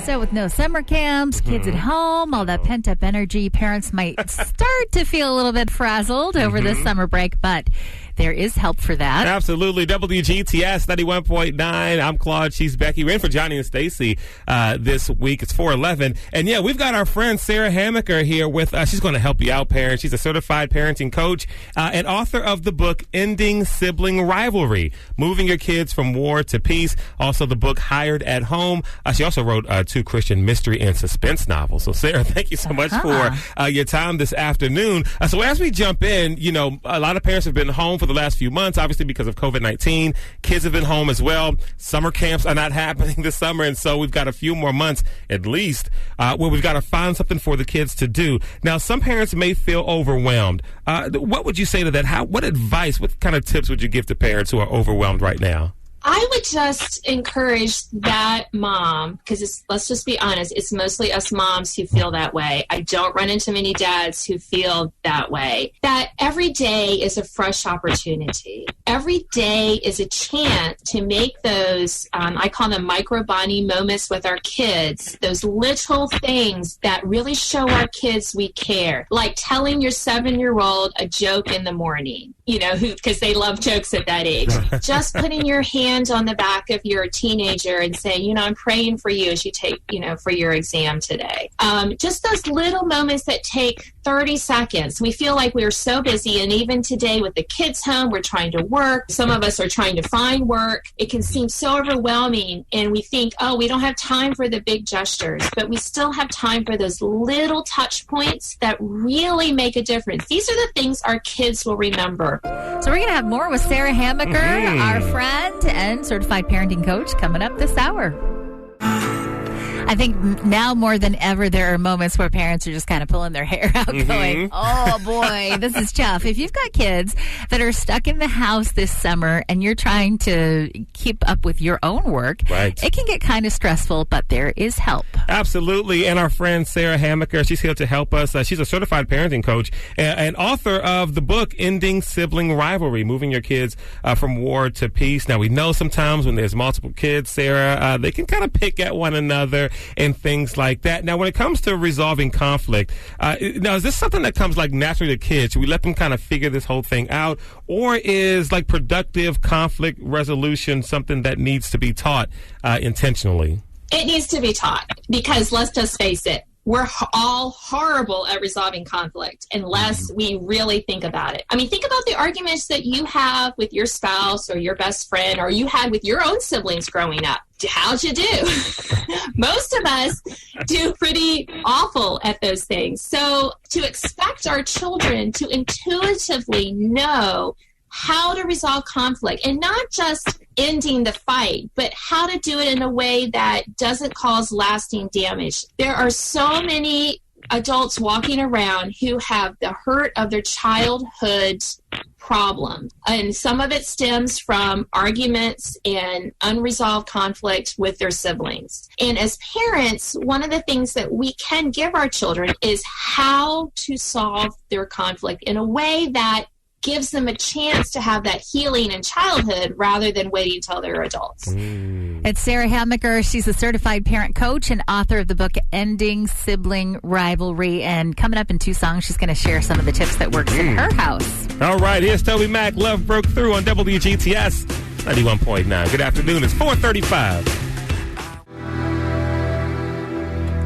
So with no summer camps, kids at home, all that pent-up energy, parents might start to feel a little bit frazzled over this summer break, but there is help for that. Absolutely. WGTS 91.9. I'm Claude. She's Becky. We're in for Johnny and Stacy this week. It's 4:11. And yeah, we've got our friend Sarah Hamaker here with us. She's going to help you out, parents. She's a certified parenting coach and author of the book Ending Sibling Rivalry, Moving Your Kids from War to Peace. Also the book Hired at Home. She also wrote 2 Christian mystery and suspense novels. So Sarah, thank you so much for your time this afternoon. So as we jump in, you know, a lot of parents have been home for the last few months, obviously because of COVID-19. Kids have been home as well. Summer camps are not happening this summer, and so we've got a few more months at least where we've got to find something for the kids to do. Now, some parents may feel overwhelmed. What would you say to that? What advice, what kind of tips would you give to parents who are overwhelmed right now? I would just encourage that mom, because let's just be honest, it's mostly us moms who feel that way. I don't run into many dads who feel that way. That every day is a fresh opportunity. Every day is a chance to make those, I call them micro bonding moments with our kids, those little things that really show our kids we care, like telling your 7-year-old a joke in the morning, you know, because they love jokes at that age. Just putting your hand on the back of your teenager and saying, you know, I'm praying for you as you take, you know, for your exam today. Just those little moments that take 30 seconds. We feel like we're so busy, and even today with the kids home, we're trying to work. Some of us are trying to find work. It can seem so overwhelming, and we think, oh, we don't have time for the big gestures, but we still have time for those little touch points that really make a difference. These are the things our kids will remember. So we're going to have more with Sarah Hamaker, our friend and certified parenting coach, coming up this hour. I think now more than ever, there are moments where parents are just kind of pulling their hair out going, oh boy, this is tough. If you've got kids that are stuck in the house this summer and you're trying to keep up with your own work, it can get kind of stressful, but there is help. Absolutely. And our friend Sarah Hamaker, she's here to help us. She's a certified parenting coach and author of the book Ending Sibling Rivalry, Moving Your Kids from War to Peace. Now, we know sometimes when there's multiple kids, Sarah, they can kind of pick at one another and things like that. Now, when it comes to resolving conflict, now, is this something that comes like naturally to kids? Should we let them kind of figure this whole thing out? Or is like productive conflict resolution something that needs to be taught intentionally? It needs to be taught, because let's just face it, we're all horrible at resolving conflict unless we really think about it. I mean, think about the arguments that you have with your spouse or your best friend, or you had with your own siblings growing up. How'd you do? Most of us do pretty awful at those things. So to expect our children to intuitively know how to resolve conflict, and not just ending the fight, but how to do it in a way that doesn't cause lasting damage. There are so many adults walking around who have the hurt of their childhood problem, and some of it stems from arguments and unresolved conflict with their siblings. And as parents, one of the things that we can give our children is how to solve their conflict in a way that gives them a chance to have that healing in childhood rather than waiting until they're adults. It's Sarah Hamaker. She's a certified parent coach and author of the book Ending Sibling Rivalry. And coming up in 2 songs, she's going to share some of the tips that works in her house. All right, here's Toby Mac. Love Broke Through on WGTS 91.9. Good afternoon. It's 4:35.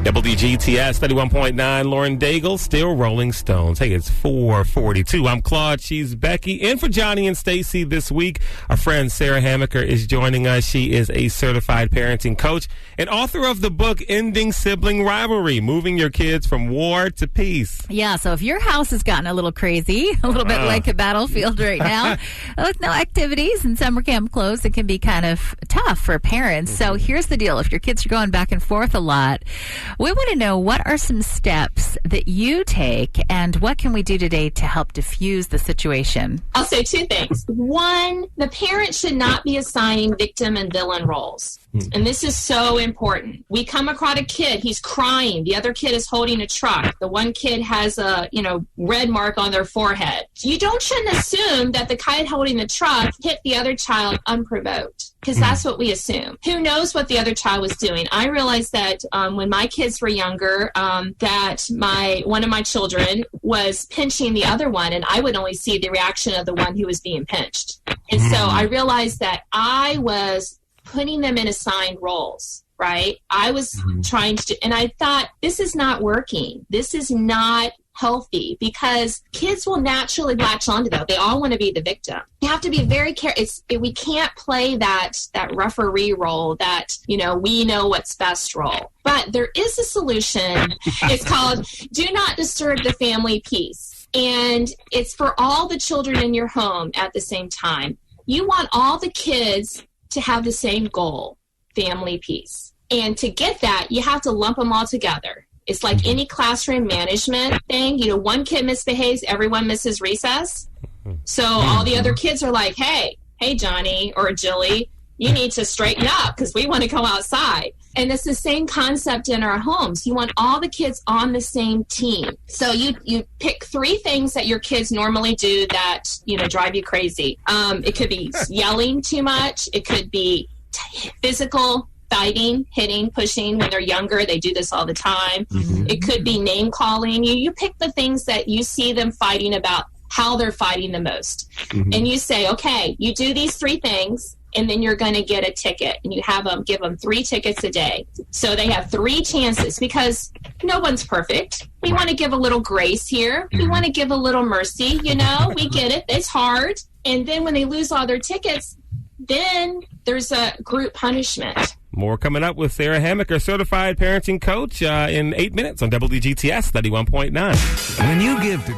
WGTS 31.9, Lauren Daigle, still Rolling Stones. Hey, it's 4:42. I'm Claude. She's Becky. In for Johnny and Stacy this week. Our friend Sarah Hamaker is joining us. She is a certified parenting coach and author of the book Ending Sibling Rivalry, Moving Your Kids from War to Peace. Yeah, so if your house has gotten a little crazy, a little bit like a battlefield right now, with no activities and summer camp closed, it can be kind of tough for parents. So here's the deal. If your kids are going back and forth a lot, we want to know, what are some steps that you take, and what can we do today to help diffuse the situation? I'll say 2 things. 1, the parent should not be assigning victim and villain roles. And this is so important. We come across a kid, he's crying. The other kid is holding a truck. The one kid has a, red mark on their forehead. You shouldn't assume that the kid holding the truck hit the other child unprovoked, because that's what we assume. Who knows what the other child was doing? I realized that when my kids were younger, that one of my children was pinching the other one, and I would only see the reaction of the one who was being pinched. And so I realized that I was putting them in assigned roles, right? I was trying to, and I thought, this is not working. This is not healthy, because kids will naturally latch onto that. They all want to be the victim. You have to be very careful. We can't play that referee role, that, we know what's best role. But there is a solution. It's called Do Not Disturb the Family Peace. And it's for all the children in your home at the same time. You want all the kids to have the same goal, family peace. And to get that, you have to lump them all together. It's like any classroom management thing. One kid misbehaves, everyone misses recess. So all the other kids are like, hey, Johnny or Jilly, you need to straighten up because we want to go outside. And it's the same concept in our homes. You want all the kids on the same team. So you pick 3 things that your kids normally do that, drive you crazy. It could be yelling too much. It could be physical fighting, hitting, pushing. When they're younger, they do this all the time. It could be name calling. You pick the things that you see them fighting about, how they're fighting the most. And you say, okay, you do these 3 things, and then you're going to get a ticket. And you give them 3 tickets a day. So they have 3 chances, because no one's perfect. We want to give a little grace here. We want to give a little mercy. We get it. It's hard. And then when they lose all their tickets, then there's a group punishment. More coming up with Sarah Hamaker, certified parenting coach, in 8 minutes on WGTS 91.9. When you give to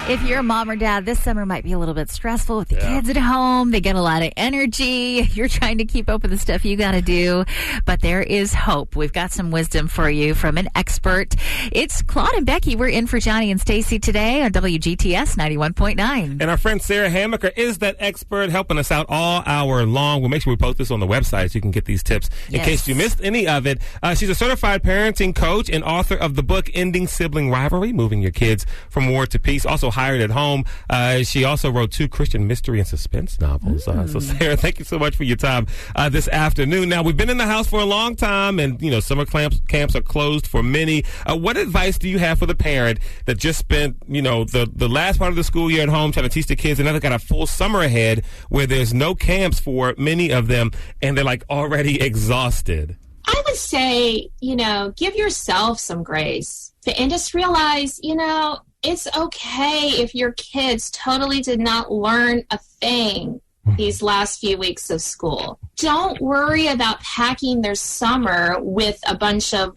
If you're a mom or dad, this summer might be a little bit stressful with the kids at home. They get a lot of energy. You're trying to keep up with the stuff you got to do. But there is hope. We've got some wisdom for you from an expert. It's Claude and Becky. We're in for Johnny and Stacy today on WGTS 91.9. And our friend Sarah Hamaker is that expert helping us out all hour long. We'll make sure we post this on the website so you can get these tips in case you missed any of it. She's a certified parenting coach and author of the book Ending Sibling Rivalry, Moving Your Kids from War to Peace. Also hired at home. She also wrote 2 Christian mystery and suspense novels. So Sarah, thank you so much for your time this afternoon. Now, we've been in the house for a long time, and summer camps are closed for many. What advice do you have for the parent that just spent the last part of the school year at home trying to teach the kids, and now they've got a full summer ahead where there's no camps for many of them, and they're like already exhausted? I would say, give yourself some grace and just realize, it's okay if your kids totally did not learn a thing these last few weeks of school. Don't worry about packing their summer with a bunch of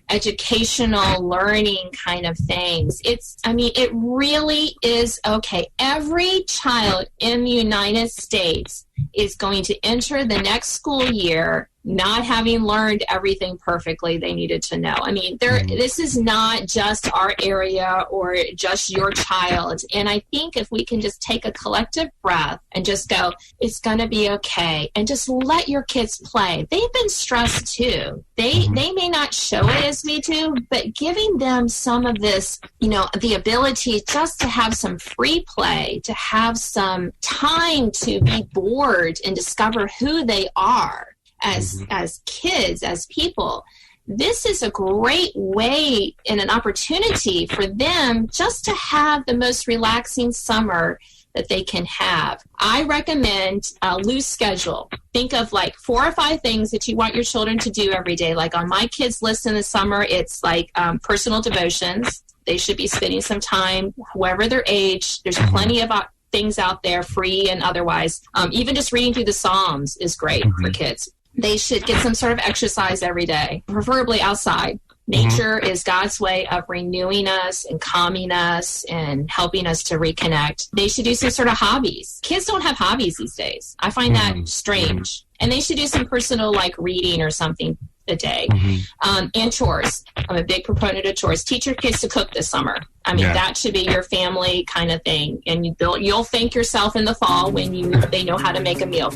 educational learning kind of things. It really is okay. Every child in the United States is going to enter the next school year not having learned everything perfectly they needed to know. This is not just our area or just your child. And I think if we can just take a collective breath and just go, it's going to be okay, and just let your kids play. They've been stressed too. They may not show it as we do, but giving them some of this, the ability just to have some free play, to have some time to be bored and discover who they are as kids, as people. This is a great way and an opportunity for them just to have the most relaxing summer that they can have. I recommend a loose schedule. Think of like 4 or 5 things that you want your children to do every day. Like on my kids' list in the summer, it's like personal devotions. They should be spending some time, whoever their age. There's plenty of things out there, free and otherwise. Even just reading through the Psalms is great for kids. They should get some sort of exercise every day, preferably outside. Nature is God's way of renewing us and calming us and helping us to reconnect. They should do some sort of hobbies. Kids don't have hobbies these days. I find that strange. And they should do some personal, like reading or something a day. And chores. I'm a big proponent of chores. Teach your kids to cook this summer. That should be your family kind of thing. And you'll thank yourself in the fall when they know how to make a meal.